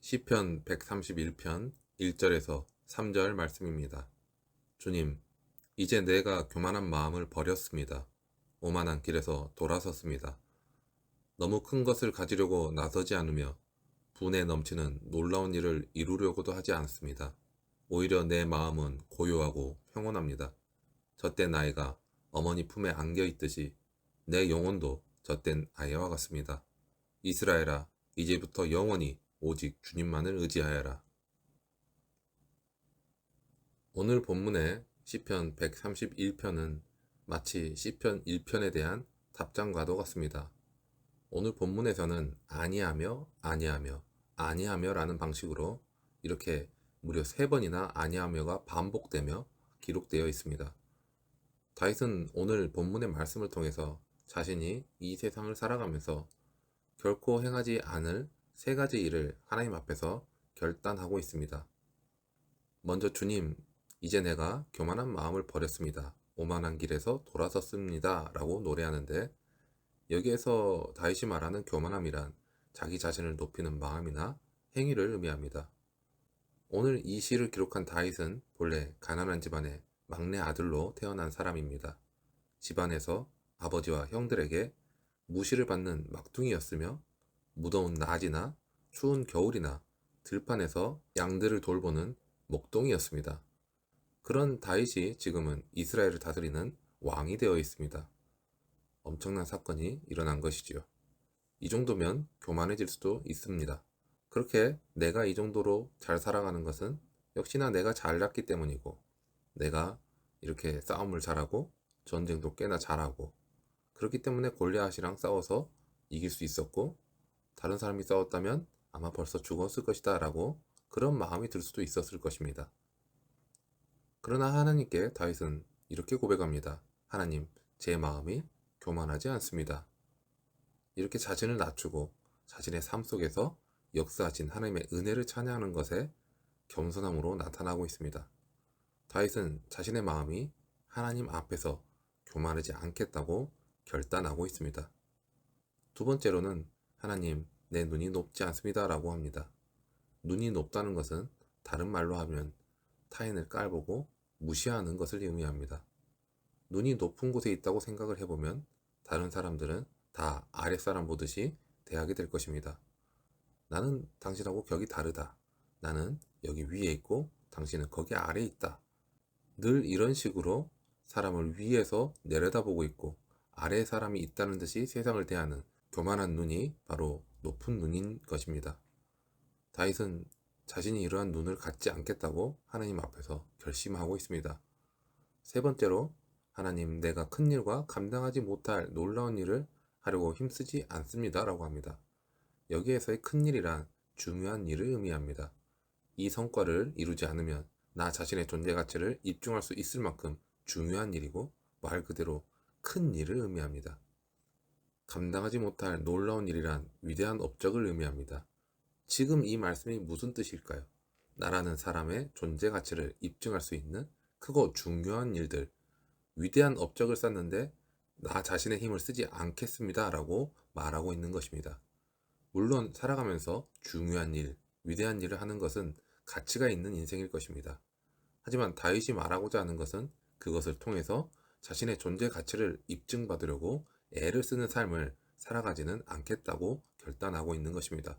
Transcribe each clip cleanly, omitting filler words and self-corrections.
시편 131편 1절에서 3절 말씀입니다. 주님, 이제 내가 교만한 마음을 버렸습니다. 오만한 길에서 돌아섰습니다. 너무 큰 것을 가지려고 나서지 않으며 분에 넘치는 놀라운 일을 이루려고도 하지 않습니다. 오히려 내 마음은 고요하고 평온합니다. 젖된 아이가 어머니 품에 안겨 있듯이 내 영혼도 젖된 아이와 같습니다. 이스라엘아, 이제부터 영원히 오직 주님만을 의지하여라. 오늘 본문의 시편 131편은 마치 시편 1편에 대한 답장과도 같습니다. 오늘 본문에서는 아니하며 라는 방식으로 이렇게 무려 3번이나 아니하며가 반복되며 기록되어 있습니다. 다윗은 오늘 본문의 말씀을 통해서 자신이 이 세상을 살아가면서 결코 행하지 않을 3가지 일을 하나님 앞에서 결단하고 있습니다. 먼저 주님, 이제 내가 교만한 마음을 버렸습니다. 오만한 길에서 돌아섰습니다. 라고 노래하는데, 여기에서 다윗이 말하는 교만함이란 자기 자신을 높이는 마음이나 행위를 의미합니다. 오늘 이 시를 기록한 다윗은 본래 가난한 집안의 막내 아들로 태어난 사람입니다. 집안에서 아버지와 형들에게 무시를 받는 막둥이였으며, 무더운 낮이나 추운 겨울이나 들판에서 양들을 돌보는 목동이었습니다. 그런 다윗이 지금은 이스라엘을 다스리는 왕이 되어 있습니다. 엄청난 사건이 일어난 것이지요. 이 정도면 교만해질 수도 있습니다. 그렇게 내가 이 정도로 잘 살아가는 것은 역시나 내가 잘났기 때문이고, 내가 이렇게 싸움을 잘하고 전쟁도 꽤나 잘하고, 그렇기 때문에 골리앗이랑 싸워서 이길 수 있었고, 다른 사람이 싸웠다면 아마 벌써 죽었을 것이다 라고 그런 마음이 들 수도 있었을 것입니다. 그러나 하나님께 다윗은 이렇게 고백합니다. 하나님, 제 마음이 교만하지 않습니다. 이렇게 자신을 낮추고 자신의 삶 속에서 역사하신 하나님의 은혜를 찬양하는 것에 겸손함으로 나타나고 있습니다. 다윗은 자신의 마음이 하나님 앞에서 교만하지 않겠다고 결단하고 있습니다. 두 번째로는 하나님, 내 눈이 높지 않습니다 라고 합니다. 눈이 높다는 것은 다른 말로 하면 타인을 깔보고 무시하는 것을 의미합니다. 눈이 높은 곳에 있다고 생각을 해보면 다른 사람들은 다 아랫사람 보듯이 대하게 될 것입니다. 나는 당신하고 격이 다르다. 나는 여기 위에 있고 당신은 거기 아래에 있다. 늘 이런 식으로 사람을 위에서 내려다보고 있고 아래에 사람이 있다는 듯이 세상을 대하는 교만한 눈이 바로 높은 눈인 것입니다. 다윗은 자신이 이러한 눈을 갖지 않겠다고 하나님 앞에서 결심하고 있습니다. 세 번째로, 하나님, 내가 큰 일과 감당하지 못할 놀라운 일을 하려고 힘쓰지 않습니다 라고 합니다. 여기에서의 큰 일이란 중요한 일을 의미합니다. 이 성과를 이루지 않으면 나 자신의 존재 가치를 입증할 수 있을 만큼 중요한 일이고 말 그대로 큰 일을 의미합니다. 감당하지 못할 놀라운 일이란 위대한 업적을 의미합니다. 지금 이 말씀이 무슨 뜻일까요? 나라는 사람의 존재 가치를 입증할 수 있는 크고 중요한 일들, 위대한 업적을 쌓는데 나 자신의 힘을 쓰지 않겠습니다 라고 말하고 있는 것입니다. 물론 살아가면서 중요한 일, 위대한 일을 하는 것은 가치가 있는 인생일 것입니다. 하지만 다윗이 말하고자 하는 것은 그것을 통해서 자신의 존재 가치를 입증받으려고 애를 쓰는 삶을 살아가지는 않겠다고 결단하고 있는 것입니다.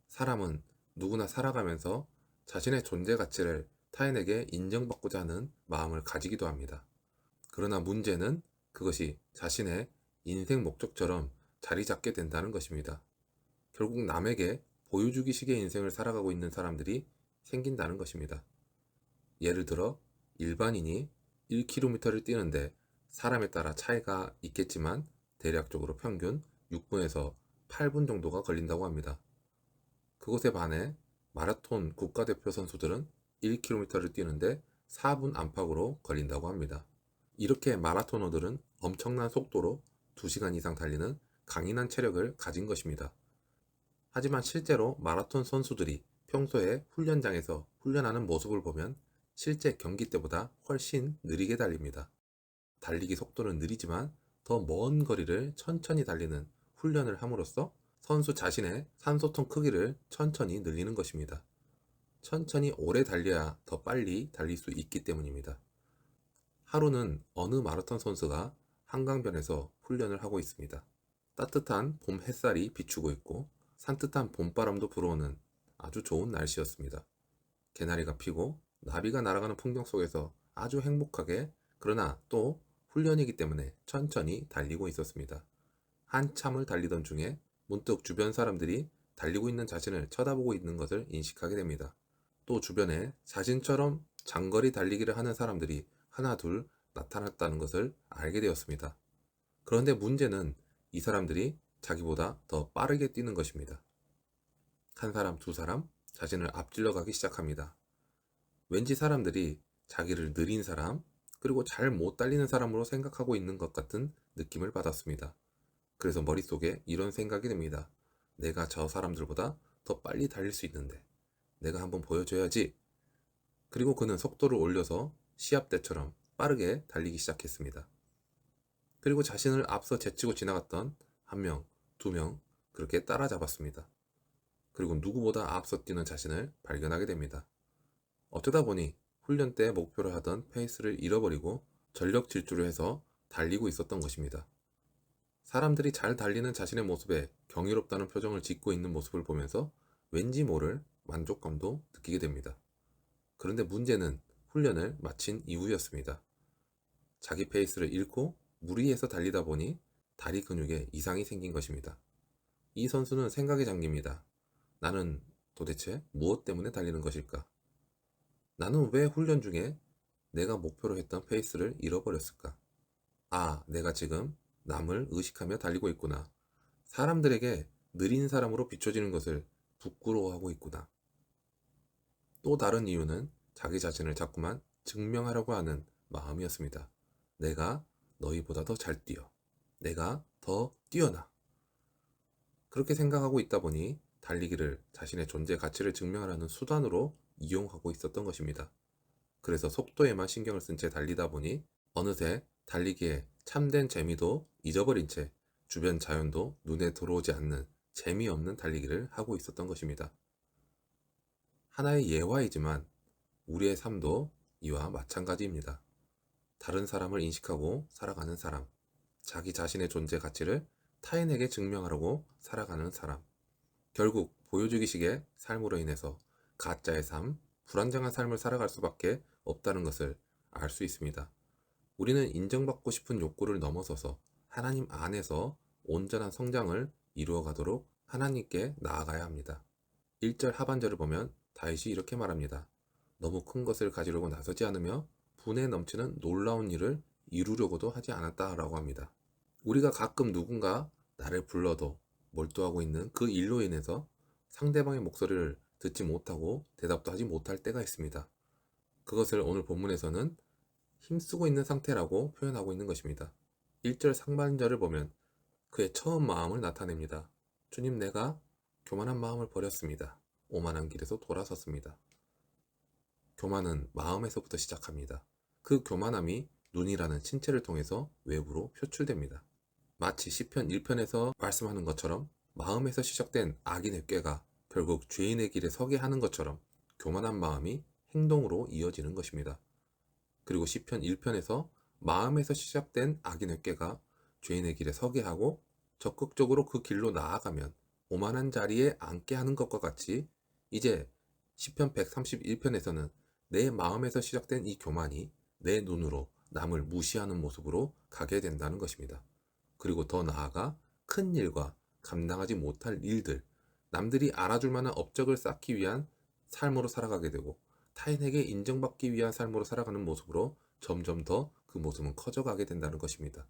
사람은 누구나 살아가면서 자신의 존재 가치를 타인에게 인정받고자 하는 마음을 가지기도 합니다. 그러나 문제는 그것이 자신의 인생 목적처럼 자리 잡게 된다는 것입니다. 결국 남에게 보여주기식의 인생을 살아가고 있는 사람들이 생긴다는 것입니다. 예를 들어 일반인이 1km를 뛰는데 사람에 따라 차이가 있겠지만 대략적으로 평균 6분에서 8분 정도가 걸린다고 합니다. 그것에 반해 마라톤 국가대표 선수들은 1km를 뛰는데 4분 안팎으로 걸린다고 합니다. 이렇게 마라토너들은 엄청난 속도로 2시간 이상 달리는 강인한 체력을 가진 것입니다. 하지만 실제로 마라톤 선수들이 평소에 훈련장에서 훈련하는 모습을 보면 실제 경기 때보다 훨씬 느리게 달립니다. 달리기 속도는 느리지만 더 먼 거리를 천천히 달리는 훈련을 함으로써 선수 자신의 산소통 크기를 천천히 늘리는 것입니다. 천천히 오래 달려야 더 빨리 달릴 수 있기 때문입니다. 하루는 어느 마라톤 선수가 한강변에서 훈련을 하고 있습니다. 따뜻한 봄 햇살이 비추고 있고 산뜻한 봄바람도 불어오는 아주 좋은 날씨였습니다. 개나리가 피고 나비가 날아가는 풍경 속에서 아주 행복하게, 그러나 또 훈련이기 때문에 천천히 달리고 있었습니다. 한참을 달리던 중에 문득 주변 사람들이 달리고 있는 자신을 쳐다보고 있는 것을 인식하게 됩니다. 또 주변에 자신처럼 장거리 달리기를 하는 사람들이 하나 둘 나타났다는 것을 알게 되었습니다. 그런데 문제는 이 사람들이 자기보다 더 빠르게 뛰는 것입니다. 한 사람, 두 사람 자신을 앞질러 가기 시작합니다. 왠지 사람들이 자기를 느린 사람, 그리고 잘 못 달리는 사람으로 생각하고 있는 것 같은 느낌을 받았습니다. 그래서 머릿속에 이런 생각이 듭니다. 내가 저 사람들보다 더 빨리 달릴 수 있는데 내가 한번 보여줘야지. 그리고 그는 속도를 올려서 시합 때처럼 빠르게 달리기 시작했습니다. 그리고 자신을 앞서 제치고 지나갔던 한 명, 두 명 그렇게 따라잡았습니다. 그리고 누구보다 앞서 뛰는 자신을 발견하게 됩니다. 어쩌다 보니 훈련 때 목표로 하던 페이스를 잃어버리고 전력 질주를 해서 달리고 있었던 것입니다. 사람들이 잘 달리는 자신의 모습에 경이롭다는 표정을 짓고 있는 모습을 보면서 왠지 모를 만족감도 느끼게 됩니다. 그런데 문제는 훈련을 마친 이후였습니다. 자기 페이스를 잃고 무리해서 달리다 보니 다리 근육에 이상이 생긴 것입니다. 이 선수는 생각에 잠깁니다. 나는 도대체 무엇 때문에 달리는 것일까? 나는 왜 훈련 중에 내가 목표로 했던 페이스를 잃어버렸을까? 아, 내가 지금 남을 의식하며 달리고 있구나. 사람들에게 느린 사람으로 비춰지는 것을 부끄러워하고 있구나. 또 다른 이유는 자기 자신을 자꾸만 증명하려고 하는 마음이었습니다. 내가 너희보다 더 잘 뛰어. 내가 더 뛰어나. 그렇게 생각하고 있다 보니 달리기를 자신의 존재 가치를 증명하려는 수단으로 이용하고 있었던 것입니다. 그래서 속도에만 신경을 쓴 채 달리다 보니 어느새 달리기에 참된 재미도 잊어버린 채 주변 자연도 눈에 들어오지 않는 재미없는 달리기를 하고 있었던 것입니다. 하나의 예화이지만 우리의 삶도 이와 마찬가지입니다. 다른 사람을 인식하고 살아가는 사람, 자기 자신의 존재 가치를 타인에게 증명하려고 살아가는 사람, 결국 보여주기식의 삶으로 인해서 가짜의 삶, 불안정한 삶을 살아갈 수밖에 없다는 것을 알 수 있습니다. 우리는 인정받고 싶은 욕구를 넘어서서 하나님 안에서 온전한 성장을 이루어가도록 하나님께 나아가야 합니다. 1절 하반절을 보면 다윗이 이렇게 말합니다. 너무 큰 것을 가지려고 나서지 않으며 분에 넘치는 놀라운 일을 이루려고도 하지 않았다라고 합니다. 우리가 가끔 누군가 나를 불러도 몰두하고 있는 그 일로 인해서 상대방의 목소리를 듣지 못하고 대답도 하지 못할 때가 있습니다. 그것을 오늘 본문에서는 힘쓰고 있는 상태라고 표현하고 있는 것입니다. 1절 상반절을 보면 그의 처음 마음을 나타냅니다. 주님, 내가 교만한 마음을 버렸습니다. 오만한 길에서 돌아섰습니다. 교만은 마음에서부터 시작합니다. 그 교만함이 눈이라는 신체를 통해서 외부로 표출됩니다. 마치 시편 1편에서 말씀하는 것처럼 마음에서 시작된 악인의 꾀가 결국 죄인의 길에 서게 하는 것처럼 교만한 마음이 행동으로 이어지는 것입니다. 그리고 시편 1편에서 마음에서 시작된 악인의 꾀가 죄인의 길에 서게 하고 적극적으로 그 길로 나아가면 오만한 자리에 앉게 하는 것과 같이 이제 시편 131편에서는 내 마음에서 시작된 이 교만이 내 눈으로 남을 무시하는 모습으로 가게 된다는 것입니다. 그리고 더 나아가 큰 일과 감당하지 못할 일들, 남들이 알아줄 만한 업적을 쌓기 위한 삶으로 살아가게 되고 타인에게 인정받기 위한 삶으로 살아가는 모습으로 점점 더 그 모습은 커져가게 된다는 것입니다.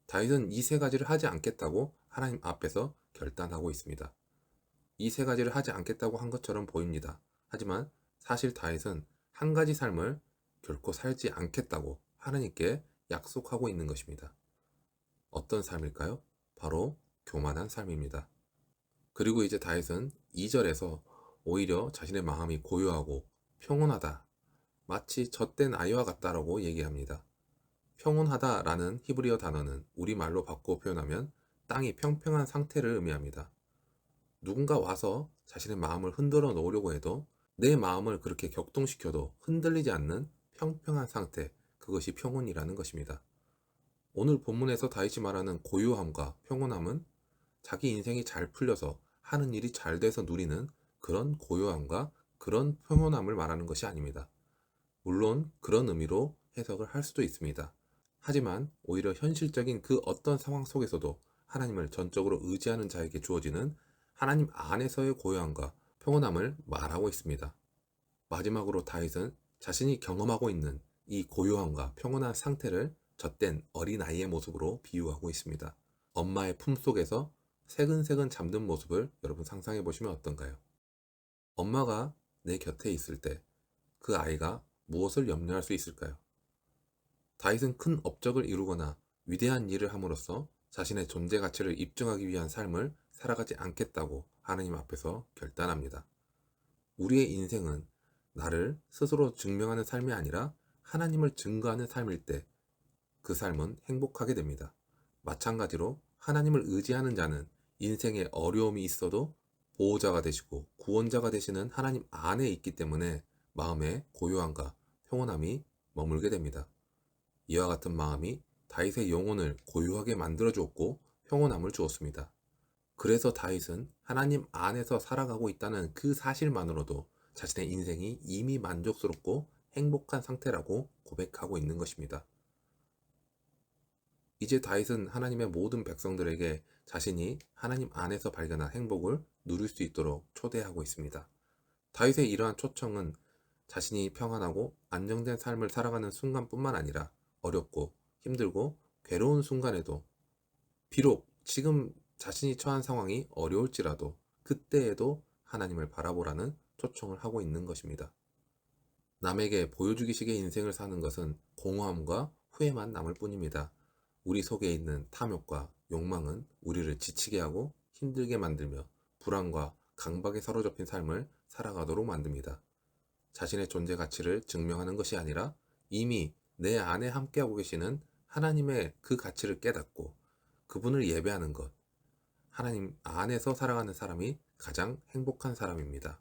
다윗은 이 세 가지를 하지 않겠다고 하나님 앞에서 결단하고 있습니다. 이 세 가지를 하지 않겠다고 한 것처럼 보입니다. 하지만 사실 다윗은 한 가지 삶을 결코 살지 않겠다고 하나님께 약속하고 있는 것입니다. 어떤 삶일까요? 바로 교만한 삶입니다. 그리고 이제 다윗은 2절에서 오히려 자신의 마음이 고요하고 평온하다, 마치 젖된 아이와 같다라고 얘기합니다. 평온하다라는 히브리어 단어는 우리말로 바꾸어 표현하면 땅이 평평한 상태를 의미합니다. 누군가 와서 자신의 마음을 흔들어 놓으려고 해도 내 마음을 그렇게 격동시켜도 흔들리지 않는 평평한 상태, 그것이 평온이라는 것입니다. 오늘 본문에서 다윗이 말하는 고요함과 평온함은 자기 인생이 잘 풀려서 하는 일이 잘 돼서 누리는 그런 고요함과 그런 평온함을 말하는 것이 아닙니다. 물론 그런 의미로 해석을 할 수도 있습니다. 하지만 오히려 현실적인 그 어떤 상황 속에서도 하나님을 전적으로 의지하는 자에게 주어지는 하나님 안에서의 고요함과 평온함을 말하고 있습니다. 마지막으로 다윗은 자신이 경험하고 있는 이 고요함과 평온한 상태를 젖된 어린아이의 모습으로 비유하고 있습니다. 엄마의 품속에서 새근새근 잠든 모습을 여러분 상상해 보시면 어떤가요? 엄마가 내 곁에 있을 때 그 아이가 무엇을 염려할 수 있을까요? 다윗은 큰 업적을 이루거나 위대한 일을 함으로써 자신의 존재 가치를 입증하기 위한 삶을 살아가지 않겠다고 하나님 앞에서 결단합니다. 우리의 인생은 나를 스스로 증명하는 삶이 아니라 하나님을 증거하는 삶일 때 그 삶은 행복하게 됩니다. 마찬가지로 하나님을 의지하는 자는 인생에 어려움이 있어도 보호자가 되시고 구원자가 되시는 하나님 안에 있기 때문에 마음의 고요함과 평온함이 머물게 됩니다. 이와 같은 마음이 다윗의 영혼을 고요하게 만들어 주었고 평온함을 주었습니다. 그래서 다윗은 하나님 안에서 살아가고 있다는 그 사실만으로도 자신의 인생이 이미 만족스럽고 행복한 상태라고 고백하고 있는 것입니다. 이제 다윗은 하나님의 모든 백성들에게 자신이 하나님 안에서 발견한 행복을 누릴 수 있도록 초대하고 있습니다. 다윗의 이러한 초청은 자신이 평안하고 안정된 삶을 살아가는 순간뿐만 아니라 어렵고 힘들고 괴로운 순간에도 비록 지금 자신이 처한 상황이 어려울지라도 그때에도 하나님을 바라보라는 초청을 하고 있는 것입니다. 남에게 보여주기식의 인생을 사는 것은 공허함과 후회만 남을 뿐입니다. 우리 속에 있는 탐욕과 욕망은 우리를 지치게 하고 힘들게 만들며 불안과 강박에 사로잡힌 삶을 살아가도록 만듭니다. 자신의 존재 가치를 증명하는 것이 아니라 이미 내 안에 함께하고 계시는 하나님의 그 가치를 깨닫고 그분을 예배하는 것, 하나님 안에서 살아가는 사람이 가장 행복한 사람입니다.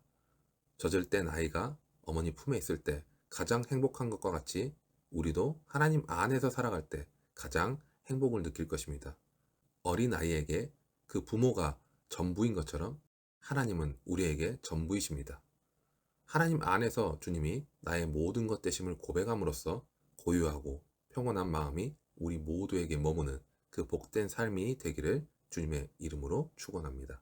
젖을 땐 아이가 어머니 품에 있을 때 가장 행복한 것과 같이 우리도 하나님 안에서 살아갈 때 가장 행복을 느낄 것입니다. 어린 아이에게 그 부모가 전부인 것처럼 하나님은 우리에게 전부이십니다. 하나님 안에서 주님이 나의 모든 것 되심을 고백함으로써 고요하고 평온한 마음이 우리 모두에게 머무는 그 복된 삶이 되기를 주님의 이름으로 축원합니다.